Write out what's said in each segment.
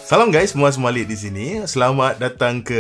Salam guys, Muaz Malik di sini. Selamat datang ke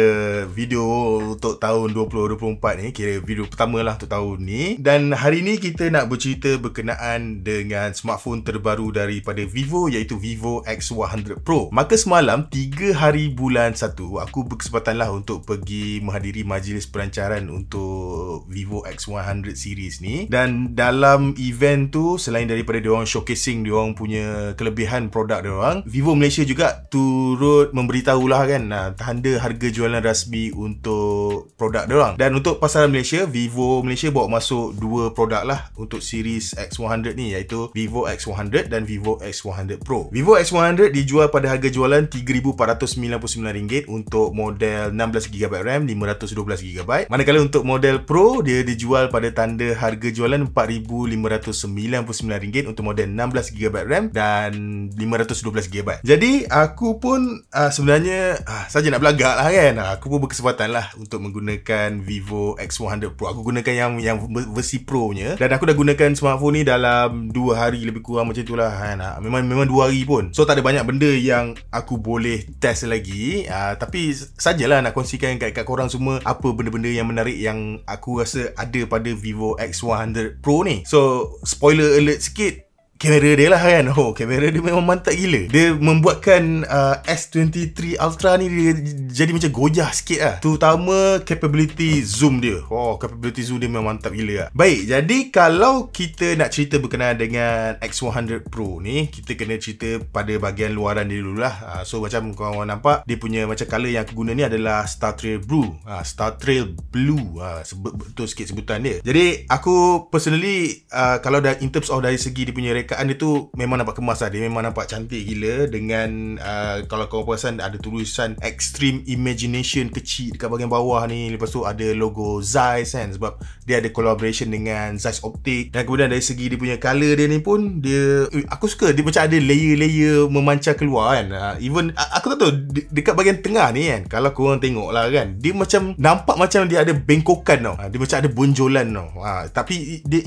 video untuk tahun 2024 ni. Kira video pertama lah untuk tahun ni. Dan hari ni kita nak bercerita berkenaan dengan smartphone terbaru daripada Vivo, iaitu Vivo X100 Pro. Maka semalam 3 hari bulan 1 aku berkesempatan lah untuk pergi menghadiri majlis pelancaran untuk Vivo X100 series ni. Dan dalam event tu, selain daripada diorang showcasing diorang punya kelebihan produk diorang, Vivo Malaysia juga turut memberitahulah kan tanda harga jualan rasmi untuk produk diorang. Dan untuk pasaran Malaysia, Vivo Malaysia bawa masuk 2 produk lah untuk series X100 ni, iaitu Vivo X100 dan Vivo X100 Pro. Vivo X100 dijual pada harga jualan RM3,499 untuk model 16GB RAM, 512GB. Manakala untuk model Pro, dia dijual pada tanda harga jualan RM4,599 untuk model 16GB RAM dan 512GB. Jadi aku pun sebenarnya saja nak belagak lah kan. Aku pun berkesempatan lah untuk menggunakan Vivo X100 Pro. Aku gunakan yang versi Pro nya, dan aku dah gunakan smartphone ni dalam 2 hari lebih kurang macam tu lah kan. Memang 2 hari pun. So tak ada banyak benda yang aku boleh test lagi. Tapi sajalah nak kongsikan kat korang semua apa benda-benda yang menarik yang aku rasa ada pada Vivo X100 Pro ni. So spoiler alert sikit, kamera dia lah kan. Kamera dia memang mantap gila. Dia membuatkan S23 Ultra ni dia jadi macam gojah sikit lah. Terutama capability zoom dia. Capability zoom dia memang mantap gila lah. Baik, jadi kalau kita nak cerita berkenaan dengan X100 Pro ni, kita kena cerita pada bahagian luaran dia dulu lah. So macam korang nampak, dia punya macam colour yang aku guna ni adalah Star Trail Blue. Star Trail Blue, betul sikit sebutan dia. Jadi aku personally, kalau dah in terms of dari segi dia punya rekaan dia tu memang nampak kemas lah. Dia memang nampak cantik gila dengan kalau kau perasan ada tulisan Extreme Imagination kecil dekat bahagian bawah ni. Lepas tu ada logo Zeiss kan, sebab dia ada collaboration dengan Zeiss Optic. Dan kemudian dari segi dia punya colour dia ni pun, dia aku suka dia macam ada layer-layer memancar keluar kan. Even aku tak tahu dekat bahagian tengah ni kan, kalau korang tengok lah kan, dia macam nampak macam dia ada bengkokan tau. Dia macam ada bonjolan tau. Tapi dia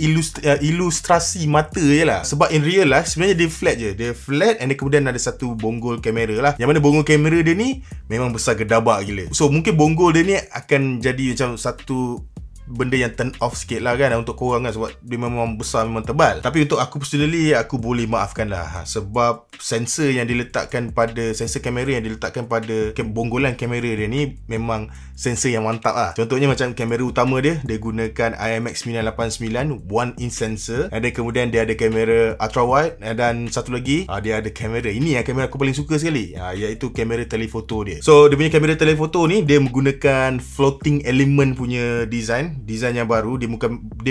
ilustrasi mata je lah. Sebab in real life sebenarnya dia flat je. Dia flat, and kemudian ada satu bonggol kamera lah, yang mana bonggol kamera dia ni memang besar gedabak gila. So mungkin bonggol dia ni akan jadi macam satu benda yang turn off sikit lah kan untuk korang kan, sebab dia memang besar, memang tebal. Tapi untuk aku personally, aku boleh maafkan lah, sebab sensor yang diletakkan pada sensor kamera yang diletakkan pada bonggolan kamera dia ni memang sensor yang mantap lah. Contohnya macam kamera utama dia gunakan IMX989 1-inch sensor. Ada kemudian dia ada kamera ultra wide, dan satu lagi dia ada kamera, ini yang kamera aku paling suka sekali, iaitu kamera telefoto dia. So dia punya kamera telefoto ni dia menggunakan floating element punya design yang baru. Dia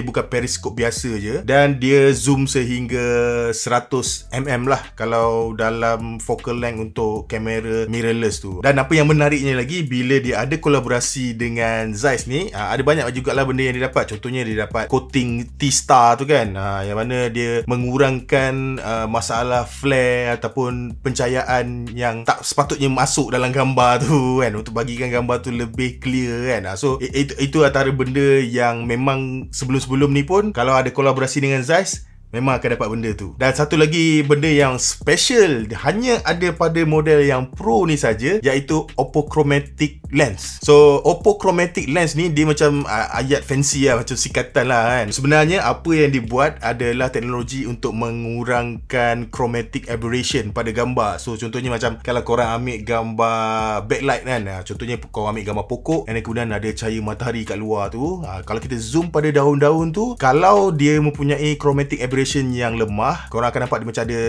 bukan periskop biasa je, dan dia zoom sehingga 100mm lah kalau dalam focal length untuk kamera mirrorless tu. Dan apa yang menariknya lagi, bila dia ada kolaborasi dengan Zeiss ni, ada banyak jugalah benda yang dia dapat. Contohnya dia dapat coating T-Star tu kan, yang mana dia mengurangkan masalah flare ataupun pencahayaan yang tak sepatutnya masuk dalam gambar tu kan, untuk bagikan gambar tu lebih clear kan. So itu antara benda yang memang sebelum-sebelum ni pun kalau ada kolaborasi dengan Zeiss, memang akan dapat benda tu. Dan satu lagi benda yang special hanya ada pada model yang Pro ni saja, iaitu Oppo Chromatic Lens. So Oppo Chromatic Lens ni dia macam ayat fancy lah, macam sikatan lah kan. Sebenarnya apa yang dibuat adalah teknologi untuk mengurangkan chromatic aberration pada gambar. So contohnya macam kalau korang ambil gambar backlight kan, contohnya korang ambil gambar pokok, dan kemudian ada cahaya matahari kat luar tu, kalau kita zoom pada daun-daun tu, kalau dia mempunyai chromatic aberration yang lemah, korang akan nampak dia macam ada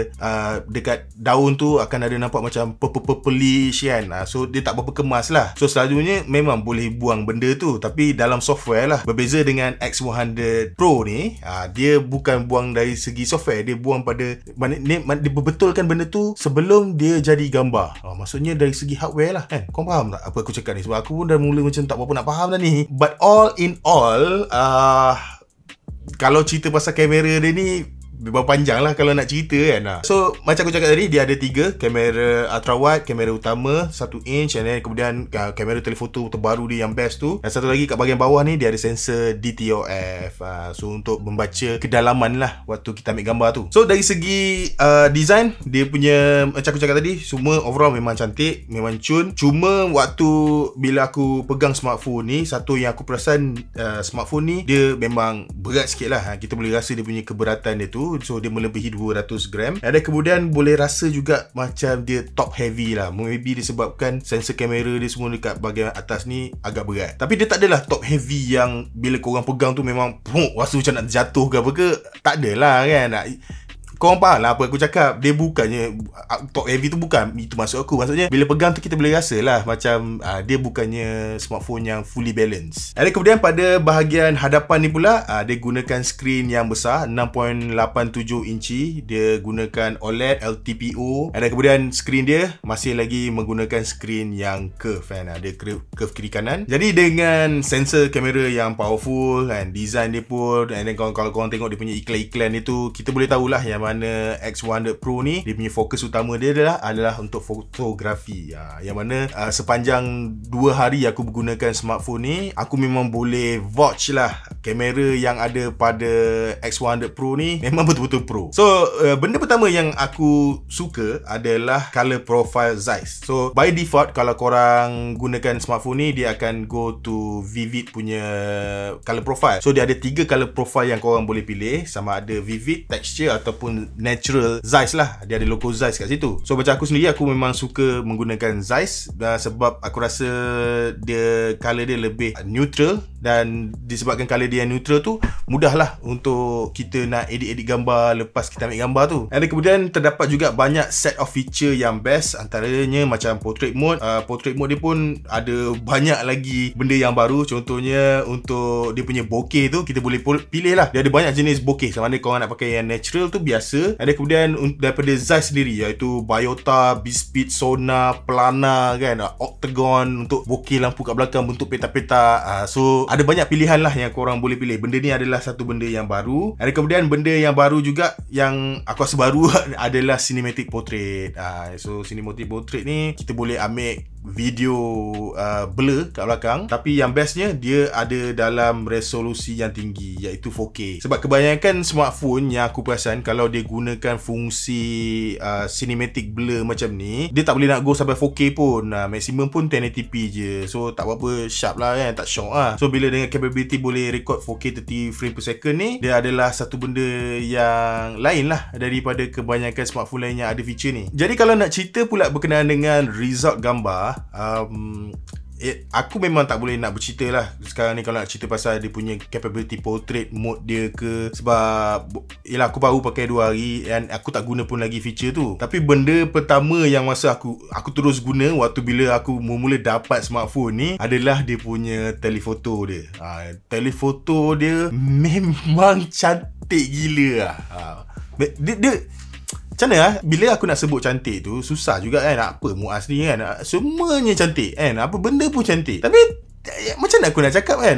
dekat daun tu akan ada nampak macam purplish kan. So dia tak berapa kemas lah. So selalunya memang boleh buang benda tu, tapi dalam software lah. Berbeza dengan X100 Pro ni, dia bukan buang dari segi software, dia buang pada dia betulkan benda tu sebelum dia jadi gambar. Maksudnya dari segi hardware lah kan. Korang faham tak apa aku cakap ni? Sebab aku pun dah mula macam tak berapa nak faham dah ni. But all in all, kalau cerita pasal kamera dia ni, panjang lah kalau nak cerita kan. So macam aku cakap tadi, dia ada 3 kamera ultra wide, kamera utama 1 inch, and then kemudian kamera telefoto terbaru dia yang best tu, dan satu lagi kat bahagian bawah ni dia ada sensor DTOF. So untuk membaca kedalaman lah waktu kita ambil gambar tu. So dari segi design, dia punya macam aku cakap tadi, semua overall memang cantik, memang cun. Cuma waktu bila aku pegang smartphone ni, satu yang aku perasan, smartphone ni dia memang berat sikit lah. Kita boleh rasa dia punya keberatan dia tu. So dia melebihi 200 gram. Dan kemudian boleh rasa juga macam dia top heavy lah. Maybe disebabkan sensor kamera dia semua dekat bahagian atas ni agak berat. Tapi dia tak adalah top heavy yang bila korang pegang tu memang rasa macam nak jatuh ke apa ke. Tak adalah kan. Korang faham lah apa aku cakap. Dia bukannya top heavy tu, bukan itu maksud aku. Maksudnya bila pegang tu kita boleh rasa lah macam dia bukannya smartphone yang fully balance. Dan kemudian pada bahagian hadapan ni pula, dia gunakan skrin yang besar 6.87 inci. Dia gunakan OLED LTPO. Dan kemudian skrin dia masih lagi menggunakan skrin yang curve kan. Dia curve kiri kanan. Jadi dengan sensor kamera yang powerful dan design dia pun, dan kalau korang tengok dia punya iklan-iklan itu, kita boleh tahulah yang mana X100 Pro ni dia punya fokus utama dia adalah untuk fotografi. Yang mana sepanjang 2 hari aku menggunakan smartphone ni, aku memang boleh vouch lah kamera yang ada pada X100 Pro ni memang betul-betul pro. So benda pertama yang aku suka adalah color profile Zeiss. So by default kalau korang gunakan smartphone ni, dia akan go to Vivid punya color profile. So dia ada 3 color profile yang korang boleh pilih, sama ada Vivid, Texture ataupun Natural Zeiss lah. Dia ada logo Zeiss kat situ. So macam aku sendiri, aku memang suka menggunakan Zeiss sebab aku rasa dia color dia lebih neutral, dan disebabkan color dia neutral tu, mudahlah untuk kita nak edit-edit gambar lepas kita ambil gambar tu. Dan kemudian terdapat juga banyak set of feature yang best, antaranya macam portrait mode. Portrait mode dia pun ada banyak lagi benda yang baru. Contohnya untuk dia punya bokeh tu, kita boleh pilih lah. Dia ada banyak jenis bokeh. Sama ada korang nak pakai yang natural tu biasa. Ada kemudian daripada Zeiss sendiri, iaitu Biota, Bispeed, Sonar, Plana kan, Octagon untuk bokeh lampu kat belakang bentuk peta-peta. So ada banyak pilihan lah yang korang boleh pilih. Benda ni adalah satu benda yang baru. Ada kemudian benda yang baru juga yang aku rasa baru adalah cinematic portrait. So cinematic portrait ni kita boleh ambil video blur kat belakang, tapi yang bestnya dia ada dalam resolusi yang tinggi, iaitu 4K. Sebab kebanyakan smartphone yang aku perasan, kalau dia gunakan fungsi cinematic blur macam ni, dia tak boleh nak go sampai 4K pun. Maksimum pun 1080p je. So tak apa-apa sharp lah kan, tak shock lah. So bila dengan capability boleh record 4K 30 frame per second ni, dia adalah satu benda yang lain lah daripada kebanyakan smartphone lain yang ada feature ni. Jadi kalau nak cerita pula berkenaan dengan result gambar, aku memang tak boleh nak bercerita lah sekarang ni kalau nak cerita pasal dia punya capability portrait mode dia ke, sebab yelah aku baru pakai 2 hari dan aku tak guna pun lagi feature tu. Tapi benda pertama yang masa aku terus guna waktu bila aku mula dapat smartphone ni adalah dia punya telefoto dia. Telefoto dia memang cantik gila lah. Dia macam mana lah, bila aku nak sebut cantik tu susah juga kan. Apa Muaz ni kan, semuanya cantik kan, apa benda pun cantik. Tapi macam mana aku nak cakap kan.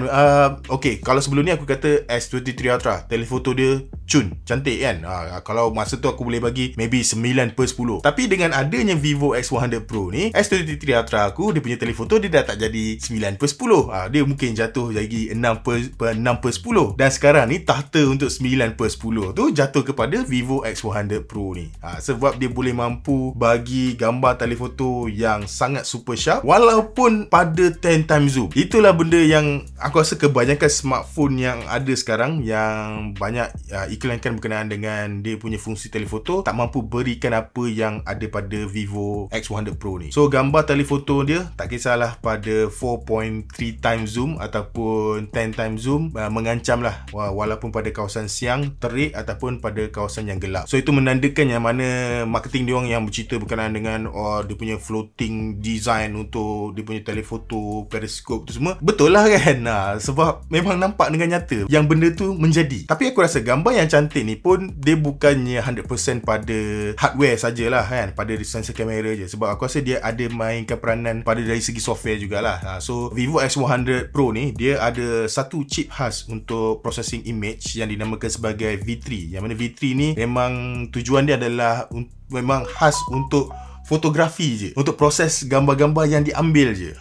Okay, kalau sebelum ni aku kata S23 Ultra, telefoto dia cun, cantik kan. Kalau masa tu aku boleh bagi maybe 9/10. Tapi dengan adanya Vivo X100 Pro ni, S23 Ultra aku, dia punya telefoto dia dah tak jadi 9/10. Dia mungkin jatuh jadi 6/10. Dan sekarang ni tahta untuk 9/10 tu jatuh kepada Vivo X100 Pro ni. Sebab dia boleh mampu bagi gambar telefoto yang sangat super sharp walaupun pada 10 times zoom. Itulah benda yang aku rasa kebanyakan smartphone yang ada sekarang, yang banyak iklankan berkenaan dengan dia punya fungsi telefoto, tak mampu berikan apa yang ada pada Vivo X100 Pro ni. So gambar telefoto dia tak kisahlah pada 4.3 times zoom ataupun 10 times zoom, mengancam lah walaupun pada kawasan siang terik ataupun pada kawasan yang gelap. So itu menandakan yang mana marketing diorang yang bercerita berkenaan dengan dia punya floating design untuk dia punya telefoto periskop tu semua, betul lah kan. Sebab memang nampak dengan nyata yang benda tu menjadi. Tapi aku rasa gambar yang cantik ni pun dia bukannya 100% pada hardware sajalah kan, pada sensor kamera je. Sebab aku rasa dia ada mainkan peranan pada dari segi software jugalah. So Vivo X100 Pro ni dia ada satu chip khas untuk processing image yang dinamakan sebagai V3. Yang mana V3 ni memang tujuan dia adalah memang khas untuk fotografi je, untuk proses gambar-gambar yang diambil je.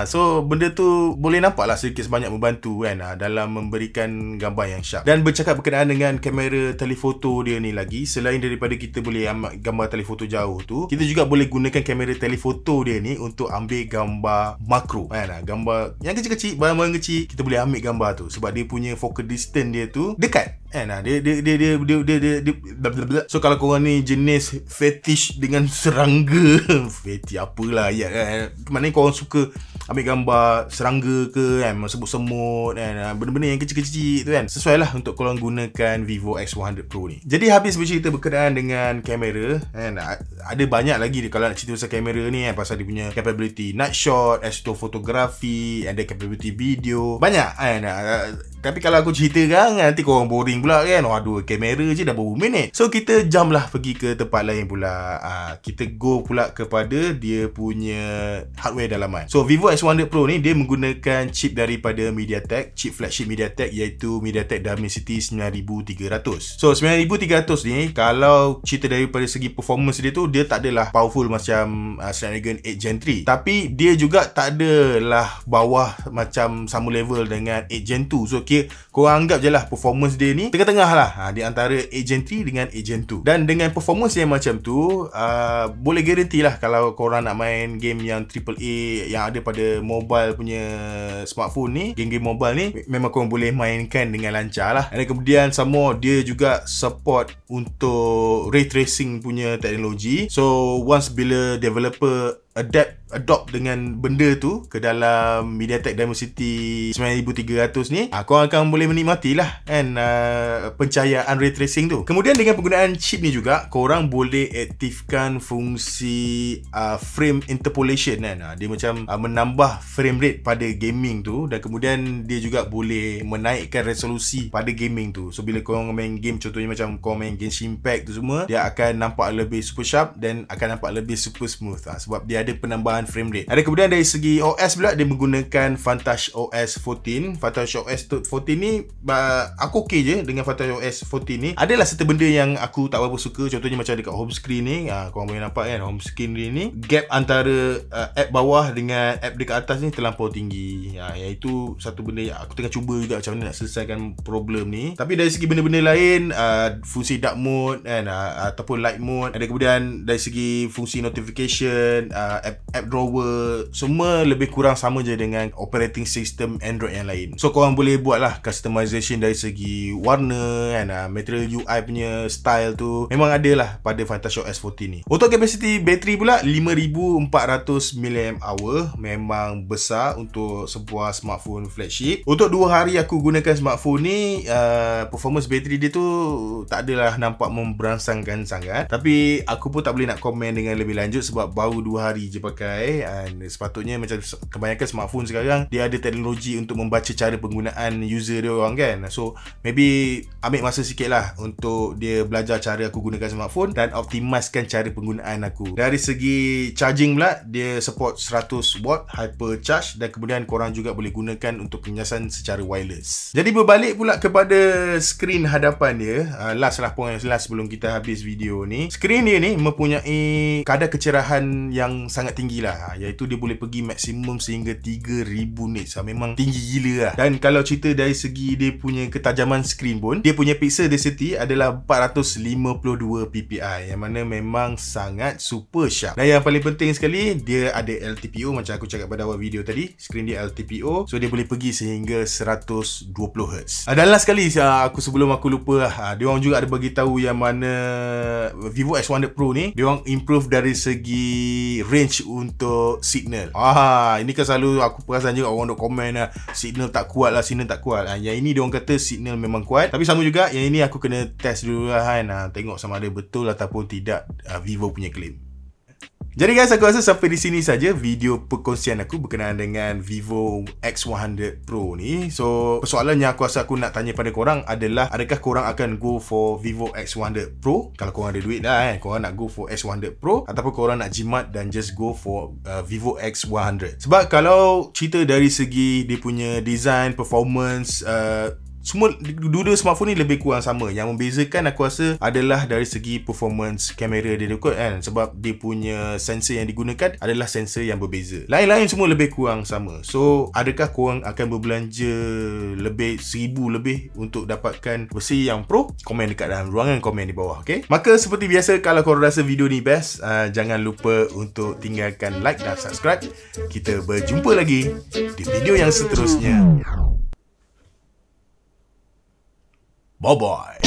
So benda tu boleh nampak lah sedikit sebanyak membantu kan dalam memberikan gambar yang sharp. Dan bercakap berkenaan dengan kamera telefoto dia ni lagi, selain daripada kita boleh ambil gambar telefoto jauh tu, kita juga boleh gunakan kamera telefoto dia ni untuk ambil gambar makro kan. Gambar yang kecil-kecil, barang-barang kecil, kita boleh ambil gambar tu sebab dia punya focal distance dia tu dekat kan. Dia so kalau korang ni jenis fetish dengan serangga fetish apalah ya kan, maknanya korang suka ambil gambar serangga ke kan, semut-semut kan, benda-benda yang kecil-kecil tu kan, sesuai lah untuk korang gunakan Vivo X100 Pro ni. Jadi habis bercerita berkenaan dengan kamera kan, ada banyak lagi kalau nak cerita pasal kamera ni kan, pasal dia punya capability night shot, astrophotography, and the capability video, banyak kan. Tapi kalau aku cerita kan, nanti korang boring pula kan. Aduh, kamera je dah berapa minit. So kita jam lah pergi ke tempat lain pula. Kita go pula kepada dia punya hardware dalaman. So Vivo X100 Pro ni dia menggunakan chip daripada MediaTek, chip flagship MediaTek, iaitu MediaTek Dimensity 9300. So 9300 ni kalau cerita daripada segi performance dia tu, dia tak adalah powerful macam Snapdragon 8 Gen 3, tapi dia juga tak adalah bawah macam sama level dengan 8 Gen 2. So korang anggap je lah performance dia ni tengah-tengah lah, di antara 8 Gen 3 dengan 8 Gen 2. Dan dengan performance yang macam tu, boleh guarantee lah kalau korang nak main game yang AAA yang ada pada mobile punya smartphone ni, game-game mobile ni, memang korang boleh mainkan dengan lancar lah. Dan kemudian sama dia juga support untuk ray tracing punya teknologi. So once bila developer adopt dengan benda tu ke dalam MediaTek Dimensity 9300 ni, korang akan boleh menikmati lah kan pencahayaan ray tracing tu. Kemudian dengan penggunaan chip ni juga, korang boleh aktifkan fungsi frame interpolation kan. Dia macam menambah frame rate pada gaming tu, dan kemudian dia juga boleh menaikkan resolusi pada gaming tu. So bila korang main game, contohnya macam korang main Genshin Impact tu semua, dia akan nampak lebih super sharp dan akan nampak lebih super smooth sebab dia ada penambahan frame rate. Ada kemudian dari segi OS pula, dia menggunakan Vantage OS 14. Vantage OS 14 ni aku okey je dengan Vantage OS 14 ni. Adalah serta benda yang aku tak berapa suka, contohnya macam dekat home screen ni, korang boleh nampak kan, home screen ni gap antara app bawah dengan app dekat atas ni terlampau tinggi. Iaitu satu benda yang aku tengah cuba juga macam mana nak selesaikan problem ni. Tapi dari segi benda-benda lain, fungsi dark mode kan, ataupun light mode, ada kemudian dari segi fungsi notification, app drawer, semua lebih kurang sama je dengan operating system Android yang lain. So korang boleh buat lah customization dari segi warna kan, material UI punya style tu memang ada lah pada Vantage OS 14 ni. Untuk capacity bateri pula 5400 mAh, memang besar untuk sebuah smartphone flagship. Untuk 2 hari aku gunakan smartphone ni, performance bateri dia tu tak adalah nampak memberangsangkan sangat. Tapi aku pun tak boleh nak komen dengan lebih lanjut sebab baru 2 hari je pakai. Sepatutnya macam kebanyakan smartphone sekarang, dia ada teknologi untuk membaca cara penggunaan user dia orang kan. So maybe ambil masa sikit lah untuk dia belajar cara aku gunakan smartphone dan optimiskan cara penggunaan aku. Dari segi charging pula, dia support 100 watt hyper charge, dan kemudian korang juga boleh gunakan untuk penyasan secara wireless. Jadi berbalik pula kepada skrin hadapan dia, last sebelum kita habis video ni. Skrin dia ni mempunyai kadar kecerahan yang sangat tinggi lah, iaitu dia boleh pergi maksimum sehingga 3000 nits. Memang tinggi gila lah. Dan kalau cerita dari segi dia punya ketajaman skrin pun, dia punya pixel density adalah 452 ppi, yang mana memang sangat super sharp. Dan yang paling penting sekali, dia ada LTPO macam aku cakap pada awal video tadi. Skrin dia LTPO, so dia boleh pergi sehingga 120Hz. Dan last sekali, sebelum aku lupa, dia orang juga ada bagi tahu yang mana Vivo X100 Pro ni, dia orang improve dari segi range untuk signal. Ini kan selalu aku perasan juga orang duk komen lah, signal tak kuat lah, signal tak kuat. Yang ini dia orang kata signal memang kuat. Tapi sama juga, yang ini aku kena test dulu lah kan, tengok sama ada betul ataupun tidak Vivo punya claim. Jadi guys, aku rasa sampai di sini saja video perkongsian aku berkenaan dengan Vivo X100 Pro ni. So, persoalannya aku rasa aku nak tanya pada korang adalah, adakah korang akan go for Vivo X100 Pro? Kalau korang ada duit lah korang nak go for X100 Pro, ataupun korang nak jimat dan just go for Vivo X100. Sebab kalau cerita dari segi dia punya design, performance, semua dua-dua smartphone ni lebih kurang sama. Yang membezakan aku rasa adalah dari segi performance kamera dia kot kan. Sebab dia punya sensor yang digunakan adalah sensor yang berbeza. Lain-lain semua lebih kurang sama. So, adakah korang akan berbelanja lebih 1000 lebih untuk dapatkan versi yang Pro? Komen dekat dalam ruangan komen di bawah, okay? Maka seperti biasa, kalau korang rasa video ni best, jangan lupa untuk tinggalkan like dan subscribe. Kita berjumpa lagi di video yang seterusnya. Bye-bye.